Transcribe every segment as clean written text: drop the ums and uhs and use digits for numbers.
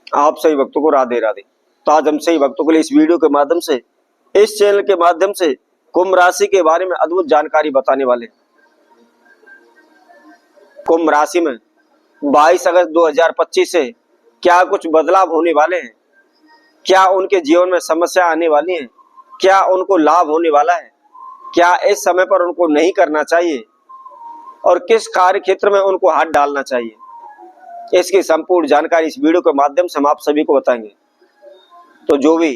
आप सभी भक्तों को राधे राधे। तो आज हम सभी भक्तों के लिए इस वीडियो के माध्यम से, इस चैनल के माध्यम से कुंभ राशि के बारे में अद्भुत जानकारी बताने वाले हैं। कुंभ राशि में 22 अगस्त 2025 से क्या कुछ बदलाव होने वाले हैं, क्या उनके जीवन में समस्या आने वाली है, क्या उनको लाभ होने वाला है, क्या इस समय पर उनको नहीं करना चाहिए और किस कार्य क्षेत्र में उनको हाथ डालना चाहिए, इसकी संपूर्ण जानकारी इस वीडियो के माध्यम से हम आप सभी को बताएंगे। तो जो भी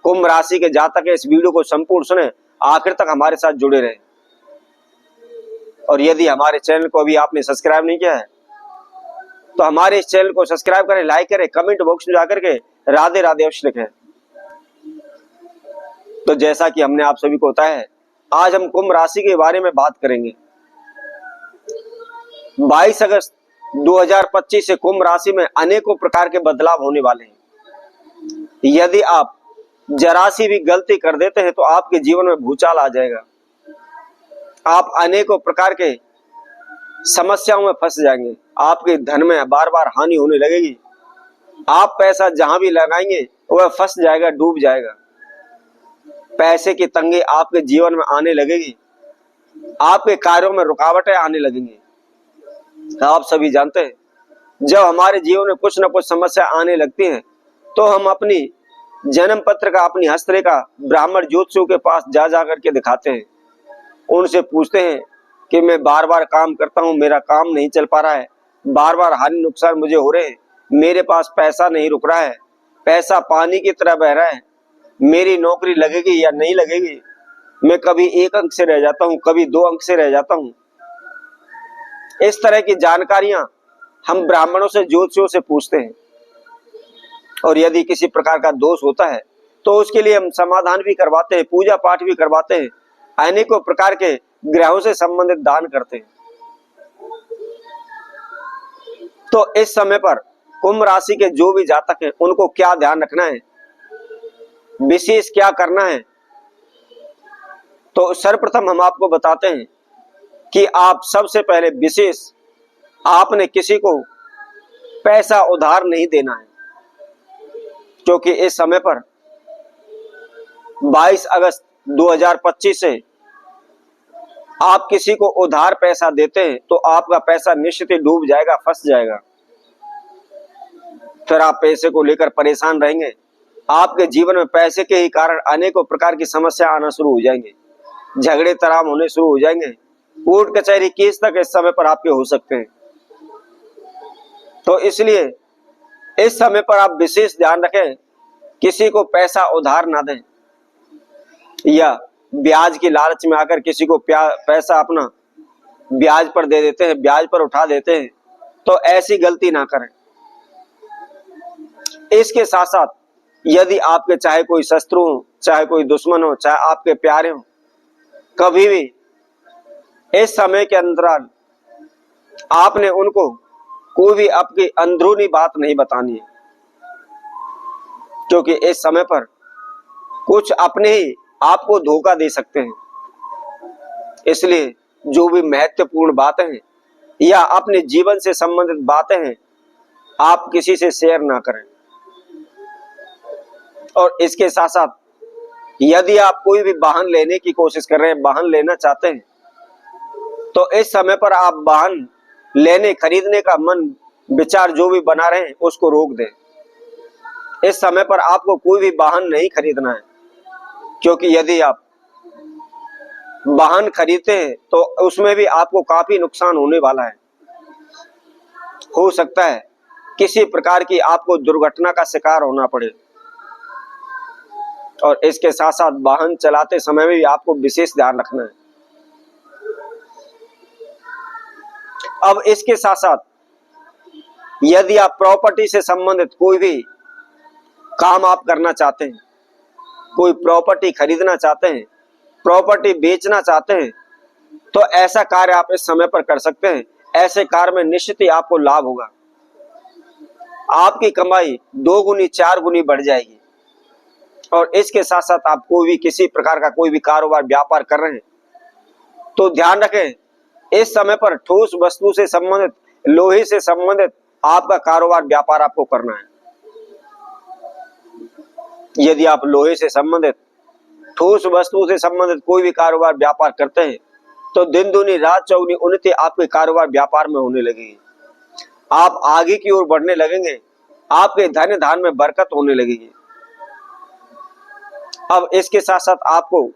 कुंभ राशि के जातक है, इस वीडियो को संपूर्ण सुने, आखिर तक हमारे साथ जुड़े रहे। और यदि हमारे चैनल को अभी आपने सब्सक्राइब नहीं किया है तो हमारे इस चैनल को सब्सक्राइब करें, लाइक करें, कमेंट बॉक्स में जाकर के राधे राधे अवश्य लिखें। तो जैसा कि हमने आप सभी को बताया है, आज हम कुंभ राशि के बारे में बात करेंगे। 22 अगस्त 2025 से कुंभ राशि में अनेकों प्रकार के बदलाव होने वाले हैं। यदि आप जरा सी भी गलती कर देते हैं तो आपके जीवन में भूचाल आ जाएगा। आप अनेकों प्रकार के समस्याओं में फंस जाएंगे। आपके धन में बार बार हानि होने लगेगी। आप पैसा जहां भी लगाएंगे वह फंस जाएगा, डूब जाएगा। पैसे की तंगी आपके जीवन में आने लगेगी। आपके कार्यों में रुकावटें आने लगेंगी। आप सभी जानते हैं, जब हमारे जीवन में कुछ न कुछ समस्या आने लगती है तो हम अपनी जन्म पत्र का, अपनी हस्तरेखा ब्राह्मण ज्योतिषियों के पास जा करके दिखाते हैं। उनसे पूछते हैं कि मैं बार बार काम करता हूं, मेरा काम नहीं चल पा रहा है, बार बार हानि नुकसान मुझे हो रहे हैं, मेरे पास पैसा नहीं रुक रहा है, पैसा पानी की तरह बह रहा है, मेरी नौकरी लगेगी या नहीं लगेगी, मैं कभी 1 अंक से रह जाता हूं, कभी 2 अंक से रह जाता हूं। इस तरह की जानकारियां हम ब्राह्मणों से, ज्योतिषियों से पूछते हैं। और यदि किसी प्रकार का दोष होता है तो उसके लिए हम समाधान भी करवाते हैं, पूजा पाठ भी करवाते हैं, अनेकों प्रकार के ग्रहों से संबंधित दान करते हैं। तो इस समय पर कुंभ राशि के जो भी जातक हैं उनको क्या ध्यान रखना है, विशेष क्या करना है, तो सर्वप्रथम हम आपको बताते हैं कि आप सबसे पहले विशेष आपने किसी को पैसा उधार नहीं देना है। क्योंकि इस समय पर 22 अगस्त 2025 से आप किसी को उधार पैसा देते हैं तो आपका पैसा निश्चित ही डूब जाएगा, फंस जाएगा। फिर आप पैसे को लेकर परेशान रहेंगे। आपके जीवन में पैसे के ही कारण अनेकों प्रकार की समस्या आना शुरू हो जाएंगे, झगड़े तनाव होने शुरू हो जाएंगे, कोर्ट कचहरी केस तक इस समय पर आपके हो सकते हैं। तो इसलिए इस समय पर आप विशेष ध्यान रखें, किसी को पैसा उधार ना दें या ब्याज की लालच में आकर किसी को पैसा अपना ब्याज पर दे देते हैं, ब्याज पर उठा देते हैं, तो ऐसी गलती ना करें। इसके साथ साथ यदि आपके चाहे कोई शत्रु हो, चाहे कोई दुश्मन हो, चाहे आपके प्यारे हो, कभी भी इस समय के अंतराल आपने उनको कोई भी आपकी अंदरूनी बात नहीं बतानी है। क्योंकि इस समय पर कुछ अपने ही आपको धोखा दे सकते हैं। इसलिए जो भी महत्वपूर्ण बातें हैं या अपने जीवन से संबंधित बातें हैं, आप किसी से शेयर ना करें। और इसके साथ साथ यदि आप कोई भी वाहन लेने की कोशिश कर रहे हैं, वाहन लेना चाहते हैं, तो इस समय पर आप वाहन लेने, खरीदने का मन विचार जो भी बना रहे हैं उसको रोक दें। इस समय पर आपको कोई भी वाहन नहीं खरीदना है। क्योंकि यदि आप वाहन खरीदते हैं तो उसमें भी आपको काफी नुकसान होने वाला है। हो सकता है किसी प्रकार की आपको दुर्घटना का शिकार होना पड़े। और इसके साथ साथ वाहन चलाते समय भी आपको विशेष ध्यान रखना है। अब इसके साथ साथ यदि आप प्रॉपर्टी से संबंधित कोई भी काम आप करना चाहते हैं, कोई प्रॉपर्टी खरीदना चाहते हैं, प्रॉपर्टी बेचना चाहते हैं, तो ऐसा कार्य आप इस समय पर कर सकते हैं। ऐसे कार्य में निश्चित ही आपको लाभ होगा। आपकी कमाई 2 गुनी 4 गुनी बढ़ जाएगी। और इसके साथ साथ आप कोई भी किसी प्रकार का कोई भी कारोबार व्यापार कर रहे हैं तो ध्यान रखें, इस समय पर ठोस वस्तु से संबंधित, लोहे से संबंधित आपका कारोबार व्यापार आपको करना है। यदि आप लोहे से संबंधित, ठोस वस्तु से संबंधित कोई भी कारोबार व्यापार करते हैं तो दिन दूनी रात चौगुनी उन्नति आपके कारोबार व्यापार में होने लगेगी। आप आगे की ओर बढ़ने लगेंगे, आपके धन धान में बरकत होने लगेगी। अब इसके साथ साथ आपको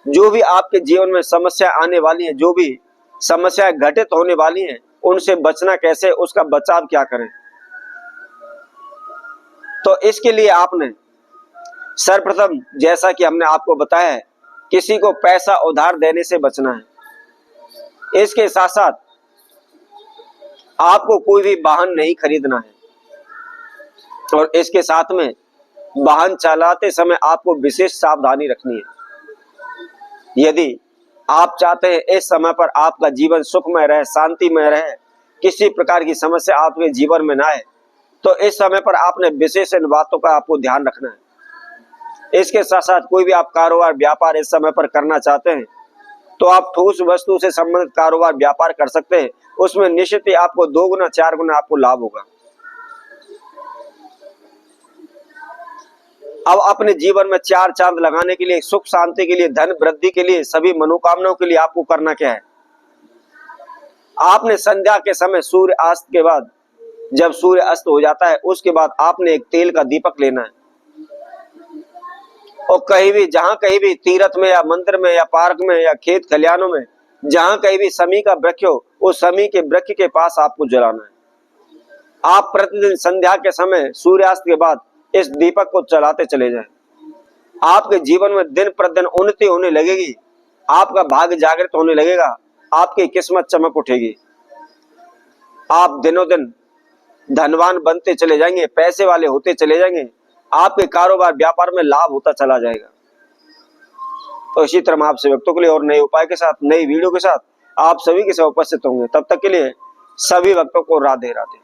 जो भी आपके जीवन में समस्या आने वाली है, जो भी समस्याएं घटित होने वाली हैं, उनसे बचना कैसे, उसका बचाव क्या करें। तो इसके लिए आपने सर्वप्रथम, जैसा कि हमने आपको बताया है, किसी को पैसा उधार देने से बचना है। इसके साथ साथ आपको कोई भी वाहन नहीं खरीदना है और इसके साथ में वाहन चलाते समय आपको विशेष सावधानी रखनी है। यदि आप चाहते हैं इस समय पर आपका जीवन सुखमय रहे, शांतिमय रहे, किसी प्रकार की समस्या आपके जीवन में ना आए, तो इस समय पर आपने विशेष इन बातों का आपको ध्यान रखना है। इसके साथ साथ कोई भी आप कारोबार व्यापार इस समय पर करना चाहते हैं तो आप ठोस वस्तु से संबंधित कारोबार व्यापार कर सकते हैं। उसमें निश्चित ही आपको 2 गुना 4 गुना आपको लाभ होगा। अब अपने जीवन में 4 चांद लगाने के लिए, सुख शांति के लिए, धन वृद्धि के लिए, सभी मनोकामनाओं के लिए आपको करना क्या है? आपने संध्या के समय सूर्य अस्त के बाद, जब सूर्य अस्त हो जाता है, उसके बाद आपने एक तेल का दीपक लेना है और कहीं भी, जहां कहीं भी तीर्थ में या मंदिर में या पार्क में या खेत खलिहानों में, जहां कहीं भी समी का वृक्ष हो, उस समी के वृक्ष के पास आपको जलाना है। आप प्रतिदिन संध्या के समय सूर्यास्त के बाद इस दीपक को चलाते चले जाएं। आपके जीवन में दिन प्रतिदिन उन्नति होने लगेगी, आपका भाग्य जागृत होने लगेगा, आपकी किस्मत चमक उठेगी। आप दिनों दिन धनवान बनते चले जाएंगे, पैसे वाले होते चले जाएंगे, आपके कारोबार व्यापार में लाभ होता चला जाएगा। तो इसी तरह आपसे भक्तों के लिए और नए उपाय के साथ, नई वीडियो के साथ आप सभी के साथ उपस्थित होंगे। तब तक के लिए सभी भक्तों को राधे राधे।